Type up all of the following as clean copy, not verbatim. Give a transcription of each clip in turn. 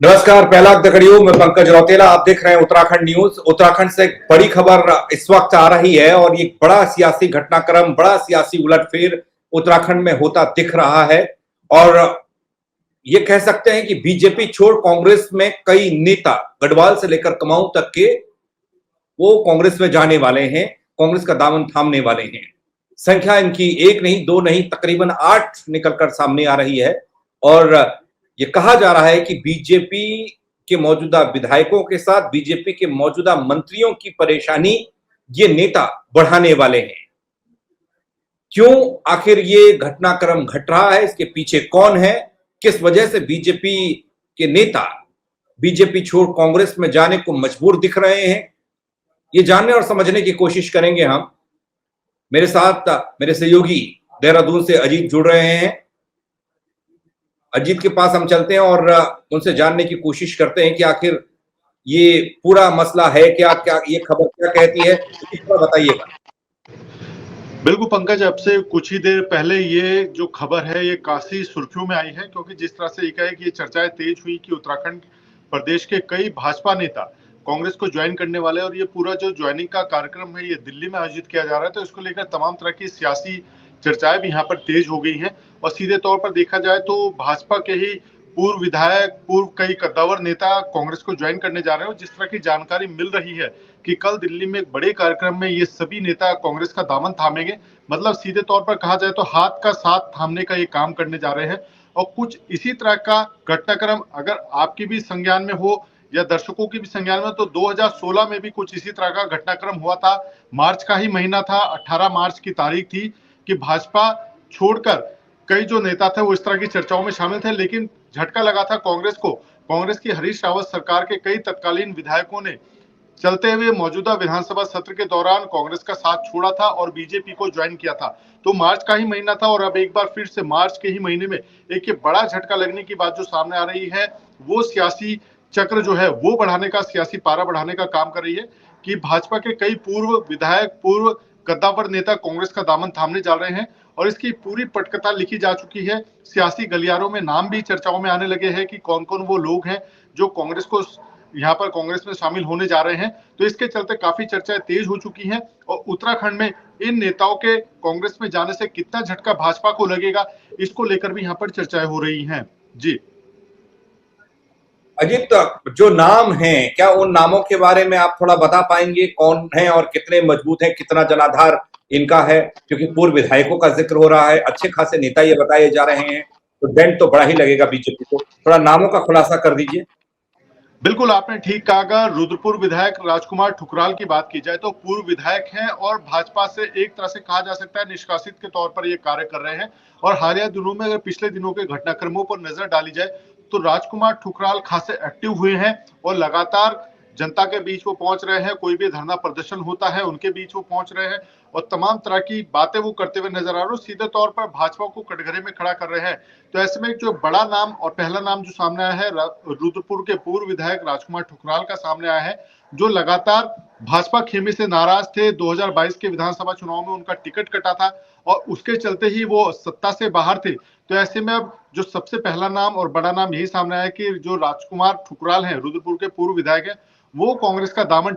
नमस्कार, पहला दखड़ियो मैं पंकज रौतेला। आप देख रहे हैं उत्तराखंड न्यूज। उत्तराखंड से एक बड़ी खबर इस वक्त आ रही है और ये बड़ा सियासी घटनाक्रम, बड़ा सियासी उलटफेर उत्तराखंड में होता दिख रहा है। और ये कह सकते हैं कि बीजेपी छोड़ कांग्रेस में कई नेता, गढ़वाल से लेकर कुमाऊं तक के, वो कांग्रेस में जाने वाले हैं, कांग्रेस का दामन थामने वाले हैं। संख्या इनकी एक नहीं, दो नहीं, तकरीबन 8 निकलकर सामने आ रही है। और ये कहा जा रहा है कि बीजेपी के मौजूदा विधायकों के साथ बीजेपी के मौजूदा मंत्रियों की परेशानी ये नेता बढ़ाने वाले हैं। क्यों आखिर ये घटनाक्रम घट रहा है, इसके पीछे कौन है, किस वजह से बीजेपी के नेता बीजेपी छोड़ कांग्रेस में जाने को मजबूर दिख रहे हैं, ये जानने और समझने की कोशिश करेंगे हम। मेरे साथ मेरे सहयोगी देहरादून से अजीत जुड़ रहे हैं। अजीत के पास हम चलते हैं और उनसे जानने की कोशिश करते हैं कि आखिर ये पूरा मसला है क्या, क्या ये खबर क्या कहती है, थोड़ा बताइएगा। बिल्कुल पंकज, अब से कुछ ही देर पहले ये जो खबर है ये काफी सुर्खियों में आई है, क्योंकि जिस तरह से एकाएक ये चर्चाएं तेज हुई कि उत्तराखंड प्रदेश के कई भाजपा नेता कांग्रेस को ज्वाइन करने वाले, और ये पूरा जो ज्वाइनिंग का कार्यक्रम है ये दिल्ली में आयोजित किया जा रहा है, तो इसको लेकर तमाम तरह की सियासी चर्चाएं भी यहाँ पर तेज हो गई हैं। और सीधे तौर पर देखा जाए तो भाजपा के ही पूर्व विधायक, पूर्व कई कद्दावर नेता कांग्रेस को ज्वाइन करने जा रहे हैं। और जिस तरह की जानकारी मिल रही है कि कल दिल्ली में एक बड़े कार्यक्रम में ये सभी नेता कांग्रेस का दामन थामेंगे, मतलब सीधे तौर पर कहा जाए तो हाथ का साथ थामने का ये काम करने जा रहे हैं। और कुछ इसी तरह का घटनाक्रम अगर आपकी भी संज्ञान में हो या दर्शकों की भी संज्ञान में, तो 2016 में भी कुछ इसी तरह का घटनाक्रम हुआ था। मार्च का ही महीना था, 18 मार्च की तारीख थी कि भाजपा छोड़कर कई जो नेता थे वो इस तरह की चर्चाओं में शामिल थे, लेकिन झटका लगा था कांग्रेस को। कांग्रेस की हरीश रावत सरकार के कई तत्कालीन विधायकों ने चलते हुए मौजूदा विधानसभा सत्र के दौरान कांग्रेस का साथ छोड़ा था और बीजेपी को ज्वाइन किया था। तो मार्च का ही महीना था और अब एक बार फिर से मार्च के ही महीने में एक ये बड़ा झटका लगने की बात जो सामने आ रही है, वो सियासी चक्र जो है वो बढ़ाने का, सियासी पारा बढ़ाने का काम कर रही है कि भाजपा के कई पूर्व विधायक, पूर्व कद्दावर नेता कांग्रेस का दामन थामने जा रहे हैं। और इसकी पूरी पटकथा लिखी जा चुकी है। सियासी गलियारों में नाम भी चर्चाओं में आने लगे हैं कि कौन कौन वो लोग हैं जो कांग्रेस को यहाँ पर कांग्रेस में शामिल होने जा रहे हैं। तो इसके चलते काफी चर्चाएं तेज हो चुकी हैं। और उत्तराखंड में इन नेताओं के कांग्रेस में जाने से कितना झटका भाजपा को लगेगा, इसको लेकर भी यहाँ पर चर्चाएं हो रही हैं। जी अजीत, जो नाम हैं, क्या उन नामों के बारे में आप थोड़ा बता पाएंगे, कौन है और कितने मजबूत हैं, कितना जनाधार इनका है? क्योंकि पूर्व विधायकों का जिक्र हो रहा है, अच्छे खासे नेता ये बताए जा रहे हैं, तो डेंट तो बड़ा ही लगेगा बीजेपी को। थोड़ा नामों का खुलासा कर दीजिए। बिल्कुल, आपने ठीक कहा। अगर रुद्रपुर विधायक राजकुमार ठुकराल की बात की जाए तो पूर्व विधायक हैं और भाजपा से एक तरह से कहा जा सकता है निष्कासित के तौर पर ये कार्य कर रहे हैं। और हालिया दिनों में अगर पिछले दिनों के घटनाक्रमों पर नजर डाली जाए तो राजकुमार ठुकराल खासे एक्टिव हुए हैं और लगातार जनता के बीच वो पहुंच रहे हैं। कोई भी धरना प्रदर्शन होता है उनके बीच वो पहुंच रहे हैं और तमाम तरह की बातें वो करते हुए नजर आ रहे हैं। सीधे तौर पर भाजपा को कटघरे में खड़ा कर रहे हैं। तो ऐसे में जो बड़ा नाम और पहला नाम जो सामने आया है, रुद्रपुर के पूर्व विधायक राजकुमार ठुकराल का सामने आया है, जो लगातार भाजपा खेमे से नाराज थे। 2022 के विधानसभा चुनाव में उनका टिकट कटा था और उसके चलते ही वो सत्ता से बाहर थे। तो ऐसे में अब जो सबसे पहला नाम और बड़ा नाम यही सामने आया कि जो राजकुमार ठुकराल हैं, रुद्रपुर के पूर्व विधायक हैं, वो कांग्रेस का दामन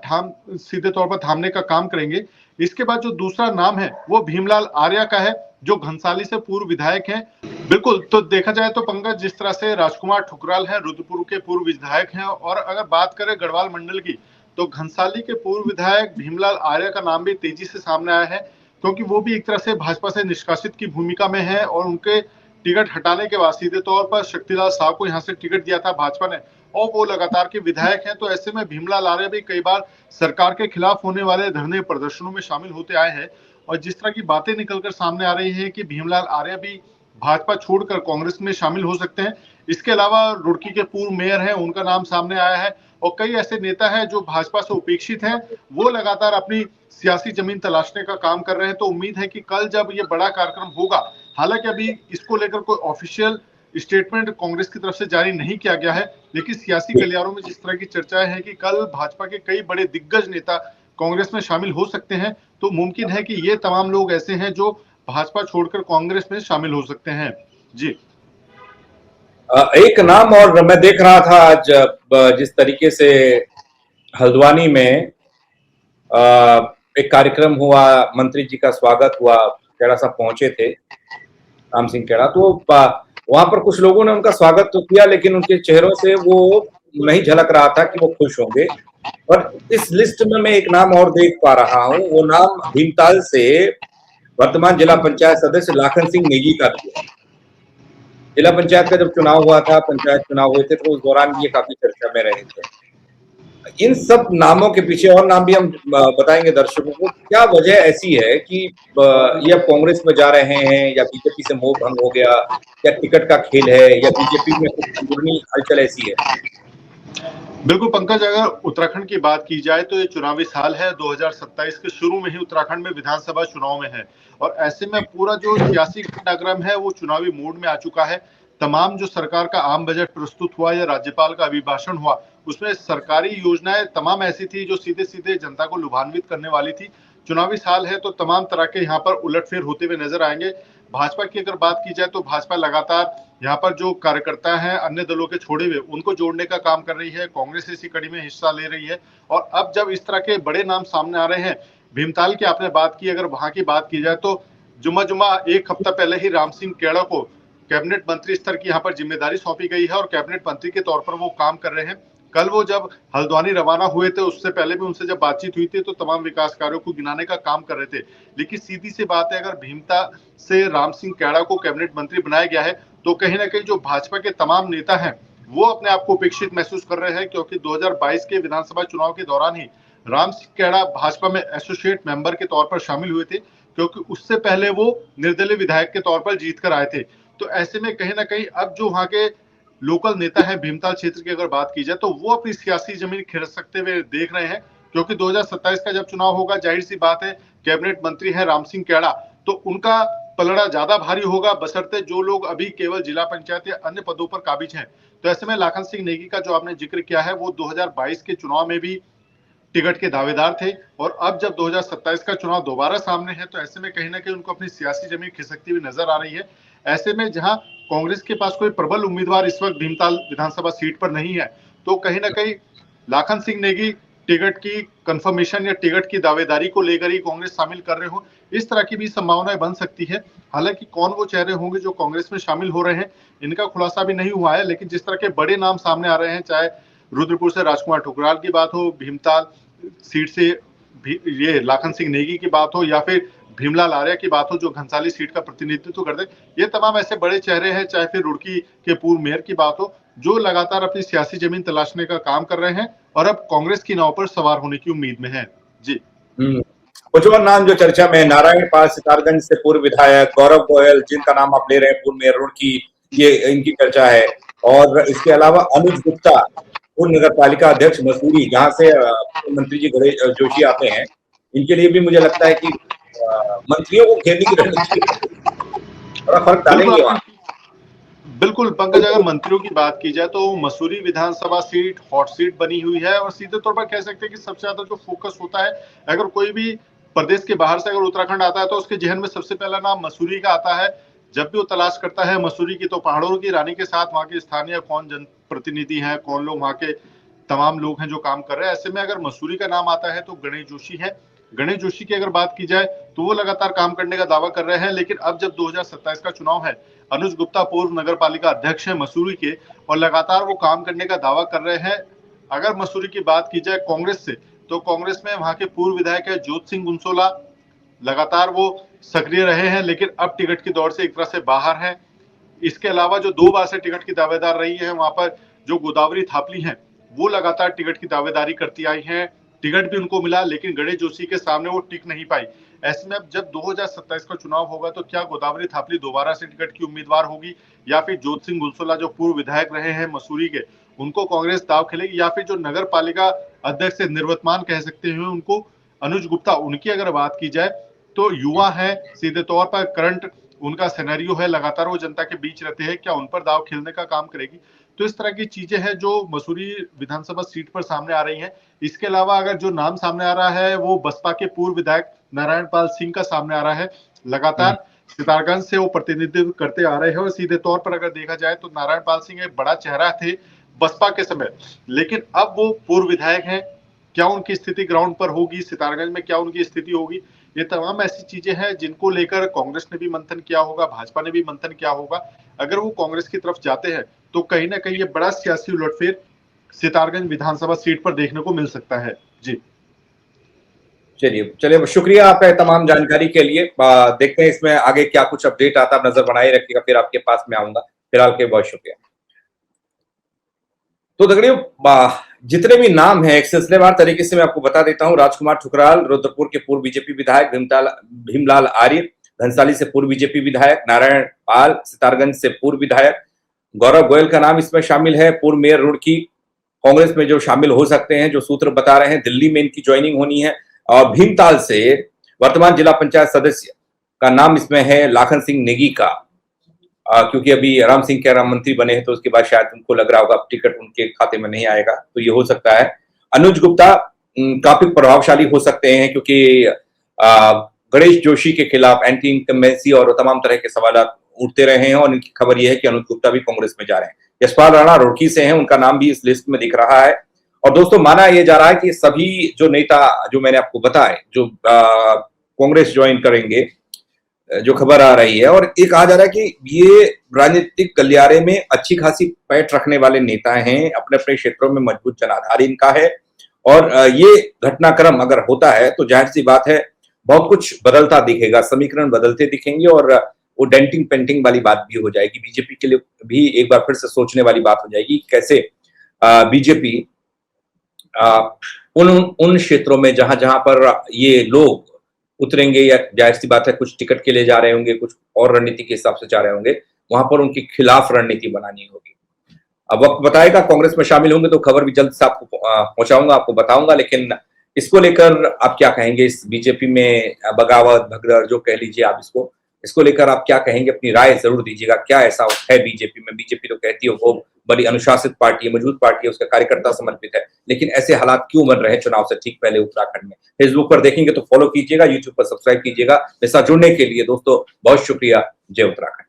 सीधे तौर पर थामने का काम करेंगे। इसके बाद जो दूसरा नाम है वो भीमलाल आर्या का है, जो घनसाली से पूर्व विधायक हैं। बिल्कुल, तो देखा जाए तो पंकज, जिस तरह से राजकुमार ठुकराल है रुद्रपुर के पूर्व विधायक हैं, और अगर बात करें गढ़वाल मंडल की तो घनसाली के पूर्व विधायक भीमलाल आर्या का नाम भी तेजी से सामने आया है, क्योंकि वो भी एक तरह से भाजपा से निष्कासित की भूमिका में है और उनके टिकट हटाने के बाद सीधे तौर पर शक्तिलाल साहब को यहाँ से टिकट दिया था भाजपा ने और वो लगातार के विधायक हैं। तो ऐसे में भीमलाल आर्या भी कई बार सरकार के खिलाफ होने वाले धरने प्रदर्शनों में शामिल होते आए हैं। और जिस तरह की बातें निकलकर सामने आ रही है कि भीमलाल आर्या भी भाजपा छोड़कर कांग्रेस में शामिल हो सकते हैं। इसके अलावा रुड़की के पूर्व मेयर हैं, उनका नाम सामने आया है और कई ऐसे नेता हैं जो भाजपा से उपेक्षित हैं, वो लगातार अपनी सियासी जमीन तलाशने का काम कर रहे हैं। तो उम्मीद है कि कल जब ये बड़ा कार्यक्रम होगा, हालांकि अभी इसको लेकर कोई ऑफिशियल स्टेटमेंट कांग्रेस की तरफ से जारी नहीं किया गया है, लेकिन सियासी गलियारों में जिस तरह की चर्चाएं हैं कि कल भाजपा के कई बड़े दिग्गज नेता कांग्रेस में शामिल हो सकते हैं, तो मुमकिन है कि ये तमाम लोग ऐसे हैं जो भाजपा छोड़कर कांग्रेस में शामिल हो सकते हैं। जी एक नाम और मैं देख रहा था आज, जिस तरीके से हल्द्वानी में अ, एक कार्यक्रम हुआ, मंत्री जी का स्वागत हुआ, खेड़ा साहब पहुंचे थे, राम सिंह खेड़ा, तो वहां पर कुछ लोगों ने उनका स्वागत तो किया, लेकिन उनके चेहरों से वो नहीं झलक रहा था कि वो खुश होंगे। और इस लिस्ट में मैं एक नाम और देख पा रहा हूं, वो नाम भीमताल से वर्तमान जिला पंचायत सदस्य लाखन सिंह नेगी का भी है। जिला पंचायत का जब चुनाव हुआ था, पंचायत चुनाव हुए थे, तो उस दौरान ये काफी चर्चा में रहे थे। इन सब नामों के पीछे और नाम भी हम बताएंगे दर्शकों को, क्या वजह ऐसी है कि ये अब कांग्रेस में जा रहे हैं, या बीजेपी से मोह भंग हो गया, या टिकट का खेल है, या बीजेपी में कुछ अंदरूनी हलचल ऐसी है? बिल्कुल पंकज, अगर उत्तराखंड की बात की जाए तो ये चुनावी साल है। 2027 के शुरू में ही उत्तराखंड में विधानसभा चुनाव में है और ऐसे में पूरा जो सियासी घटनाक्रम है वो चुनावी मोड में आ चुका है। तमाम जो सरकार का आम बजट प्रस्तुत हुआ या राज्यपाल का अभिभाषण हुआ, उसमें सरकारी योजनाएं तमाम ऐसी थी जो सीधे सीधे जनता को लुभान्वित करने वाली थी। चुनावी साल है तो तमाम तरह के यहाँ पर उलटफेर होते हुए नजर आएंगे। भाजपा की अगर बात की जाए तो भाजपा लगातार यहाँ पर जो कार्यकर्ता हैं अन्य दलों के छोड़े हुए, उनको जोड़ने का काम कर रही है। कांग्रेस इसी कड़ी में हिस्सा ले रही है और अब जब इस तरह के बड़े नाम सामने आ रहे हैं, भीमताल की आपने बात की, अगर वहां की बात की जाए तो जुम्मा जुम्मा एक हफ्ता पहले ही राम सिंह खेड़ा को कैबिनेट मंत्री स्तर की यहाँ पर जिम्मेदारी सौंपी गई है और कैबिनेट मंत्री के तौर पर वो काम कर रहे हैं। कल वो जब हल्द्वानी रवाना हुए थे, उससे पहले भी उनसे जब बातचीत हुई थी तो तमाम विकास कार्यों को गिनाने का काम कर रहे थे। लेकिन सीधी सी बात है, अगर भीमता से राम सिंह खेड़ा को कैबिनेट मंत्री बनाया गया है तो कहीं ना कहीं जो भाजपा के तमाम नेता हैं वो अपने आप को उपेक्षित महसूस कर रहे हैं, क्योंकि 2022 के विधानसभा चुनाव के दौरान ही राम सिंह खेड़ा भाजपा में एसोसिएट मेंबर के तौर पर शामिल हुए थे, क्योंकि उससे पहले वो निर्दलीय विधायक के तौर पर जीत कर आए थे। तो ऐसे में कहीं ना कहीं अब जो वहां के लोकल नेता है भीमताल क्षेत्र की अगर बात की जाए तो वो अपनी सियासी जमीन खिसकते हुए देख रहे हैं, क्योंकि 2027 का जब चुनाव होगा, जाहिर सी बात है कैबिनेट मंत्री है राम सिंह खेड़ा, तो उनका पलड़ा ज्यादा भारी होगा, बशर्ते जो लोग अभी केवल जिला पंचायत या अन्य पदों पर काबिज हैं। तो ऐसे में लाखन सिंह नेगी का जो आपने जिक्र किया है, वो 2022 के चुनाव में भी टिकट के दावेदार थे और अब जब 2027 का चुनाव दोबारा सामने है तो ऐसे में कहीं ना कहीं उनको अपनी सियासी जमीन खिसकती हुई नजर आ रही है। ऐसे में जहां कांग्रेस के पास कोई प्रबल उम्मीदवार इस वक्त भीमताल विधानसभा सीट पर नहीं है, तो कहीं ना कहीं लाखन सिंह नेगी टिकट की कंफर्मेशन या टिकट की दावेदारी को लेकर ही कांग्रेस शामिल कर रहे हो, इस तरह की भी संभावनाएं बन सकती है। हालांकि कौन वो चेहरे होंगे जो कांग्रेस में शामिल हो रहे हैं, इनका खुलासा भी नहीं हुआ है, लेकिन जिस तरह के बड़े नाम सामने आ रहे हैं, चाहे रुद्रपुर से राजकुमार ठुकराल की बात हो, भीमताल सीट से ये लाखन सिंह नेगी की बात हो, या फिर भीमलाल आर्या की बात हो जो घनसाली सीट का प्रतिनिधित्व करते, ये तमाम ऐसे बड़े चेहरे हैं, चाहे फिर रुड़की के पूर्व मेयर की बात हो, जो लगातार अपनी सियासी जमीन तलाशने का काम कर रहे हैं और अब कांग्रेस की नाव पर सवार होने की उम्मीद में है। जी। कुछ और नाम जो चर्चा में, नारायण पाल सितारगंज से पूर्व विधायक, गौरव गोयल जिनका नाम आप ले रहे हैं, पूर्व मेयर रुड़की, ये इनकी चर्चा है। और इसके अलावा अनुज गुप्ता, पूर्व नगर पालिका अध्यक्ष मसूरी, जहां से मंत्री जी गणेश जोशी आते हैं, इनके लिए भी मुझे लगता है कि मंत्रियों को खेलने की रणनीति थोड़ा फर्क डालेंगे वहां। बिल्कुल पंकज, अगर मंत्रियों की बात की जाए तो मसूरी विधानसभा सीट हॉट सीट बनी हुई है और सीधे तौर पर कह सकते हैं कि सबसे ज्यादा जो फोकस होता है, अगर कोई भी प्रदेश के बाहर से अगर उत्तराखंड आता है तो उसके जहन में सबसे पहला नाम मसूरी का आता है। जब भी वो तलाश करता है मसूरी की, तो पहाड़ों की रानी के साथ वहां के स्थानीय कौन जनप्रतिनिधि हैं, कौन लोग वहां के तमाम लोग हैं जो काम कर रहे हैं। ऐसे में अगर मसूरी का नाम आता है तो गणेश जोशी है। गणेश जोशी की अगर बात की जाए तो वो लगातार काम करने का दावा कर रहे हैं, लेकिन अब जब 2027 का चुनाव है, अनुज गुप्ता पूर्व नगर पालिका अध्यक्ष है मसूरी के और लगातार वो काम करने का दावा कर रहे हैं। अगर मसूरी की बात की जाए कांग्रेस से, तो कांग्रेस में वहां के पूर्व विधायक है जोत सिंह गुंसोला, लगातार वो सक्रिय रहे हैं, लेकिन अब टिकट की दौड़ से एक तरह से बाहर हैं। इसके अलावा जो 2 बार से टिकट की दावेदार रही है वहां पर जो गोदावरी थापली हैं, वो लगातार टिकट की दावेदारी करती आई हैं। टिकट भी उनको मिला, लेकिन गणेश जोशी के सामने वो टिक नहीं पाई। ऐसे में अब जब 2027 का चुनाव होगा तो क्या गोदावरी थापली दोबारा से टिकट की उम्मीदवार होगी, या फिर जोत सिंह गुलसोला जो पूर्व विधायक रहे हैं मसूरी के, उनको कांग्रेस दाव खेलेगी, या फिर जो नगर पालिका अध्यक्ष से निर्वतमान कह सकते हैं उनको अनुज गुप्ता, उनकी अगर बात की जाए तो युवा है, सीधे तौर पर करंट उनका सिनेरियो है, लगातार वो जनता के बीच रहते हैं, क्या उन पर दाव खेलने का काम करेगी। तो इस तरह की चीजें हैं जो मसूरी विधानसभा सीट पर सामने आ रही हैं। इसके अलावा अगर जो नाम सामने आ रहा है वो बसपा के पूर्व विधायक नारायण पाल सिंह का सामने आ रहा है। लगातार सितारगंज से वो प्रतिनिधित्व करते आ रहे हैं और सीधे तौर पर अगर देखा जाए तो नारायण पाल सिंह एक बड़ा चेहरा थे बसपा के समय, लेकिन अब वो पूर्व विधायक हैं। क्या उनकी स्थिति ग्राउंड पर होगी, सितारगंज में क्या उनकी स्थिति होगी, ये तमाम ऐसी चीजें हैं जिनको लेकर कांग्रेस ने भी मंथन किया होगा, भाजपा ने भी मंथन किया होगा। अगर वो कांग्रेस की तरफ जाते हैं तो कहीं ना कहीं ये बड़ा सियासी उलटफेर सितारगंज विधानसभा सीट पर देखने को मिल सकता है। जी चलिए चलिए, शुक्रिया आपका तमाम जानकारी के लिए। देखते हैं इसमें आगे क्या कुछ अपडेट आता, आप नजर बनाए रखिएगा, फिर आपके पास में आऊंगा। फिलहाल के बहुत शुक्रिया। तो दगड़ियों, जितने भी नाम हैं एक सिलसिलेवार तरीके से मैं आपको बता देता हूं। राजकुमार ठुकराल रुद्रपुर के पूर्व बीजेपी विधायक, भीमलाल आर्य घनसाली से पूर्व बीजेपी विधायक, नारायण पाल सितारगंज से पूर्व विधायक, गौरव गोयल का नाम इसमें शामिल है, पूर्व मेयर रुड़की, कांग्रेस में जो शामिल हो सकते हैं, जो सूत्र बता रहे हैं, दिल्ली में इनकी ज्वाइनिंग होनी है। और भीमताल से वर्तमान जिला पंचायत सदस्य का नाम इसमें है लाखन सिंह नेगी का, क्योंकि अभी राम सिंह के राम मंत्री बने हैं तो उसके बाद शायद उनको लग रहा होगा टिकट उनके खाते में नहीं आएगा, तो ये हो सकता है। अनुज गुप्ता काफी प्रभावशाली हो सकते हैं क्योंकि गणेश जोशी के खिलाफ एंटी इनकम्बेंसी और तमाम तरह के सवाल उठते रहे हैं और इनकी खबर यह है कि अनुज गुप्ता भी कांग्रेस में जा रहे हैं। यशपाल राणा रुड़की से हैं, उनका नाम भी इस लिस्ट में दिख रहा है। और दोस्तों, माना यह जा रहा है कि सभी जो नेता जो मैंने आपको बताए जो कांग्रेस ज्वाइन करेंगे, जो खबर आ रही है, और ये कहा जा रहा है कि ये राजनीतिक गलियारे में अच्छी खासी पैठ रखने वाले नेता हैं, अपने अपने क्षेत्रों में मजबूत जनाधार इनका है। और ये घटनाक्रम अगर होता है तो जाहिर सी बात है बहुत कुछ बदलता दिखेगा, समीकरण बदलते दिखेंगे और वो डेंटिंग पेंटिंग वाली बात भी हो जाएगी। बीजेपी के लिए भी एक बार फिर से सोचने वाली बात हो जाएगी कैसे बीजेपी उन क्षेत्रों में जहां जहां पर ये लोग उतरेंगे या जाहिर सी बात है कुछ टिकट के लिए जा रहे होंगे, कुछ और रणनीति के हिसाब से जा रहे होंगे, वहां पर उनके खिलाफ रणनीति बनानी होगी। अब वक्त बताएगा, कांग्रेस में शामिल होंगे तो खबर भी जल्द से आपको पहुंचाऊंगा, आपको बताऊंगा। लेकिन इसको लेकर आप क्या कहेंगे, इस बीजेपी में बगावत भगदड़ जो कह लीजिए आप इसको लेकर आप क्या कहेंगे, अपनी राय जरूर दीजिएगा। क्या ऐसा है बीजेपी में? बीजेपी तो कहती है वो बड़ी अनुशासित पार्टी है, मजबूत पार्टी है, उसका कार्यकर्ता समर्पित है, लेकिन ऐसे हालात क्यों बन रहे हैं चुनाव से ठीक पहले उत्तराखंड में? फेसबुक पर देखेंगे तो फॉलो कीजिएगा, यूट्यूब पर सब्सक्राइब कीजिएगा। मेरे साथ जुड़ने के लिए दोस्तों बहुत शुक्रिया। जय उत्तराखंड।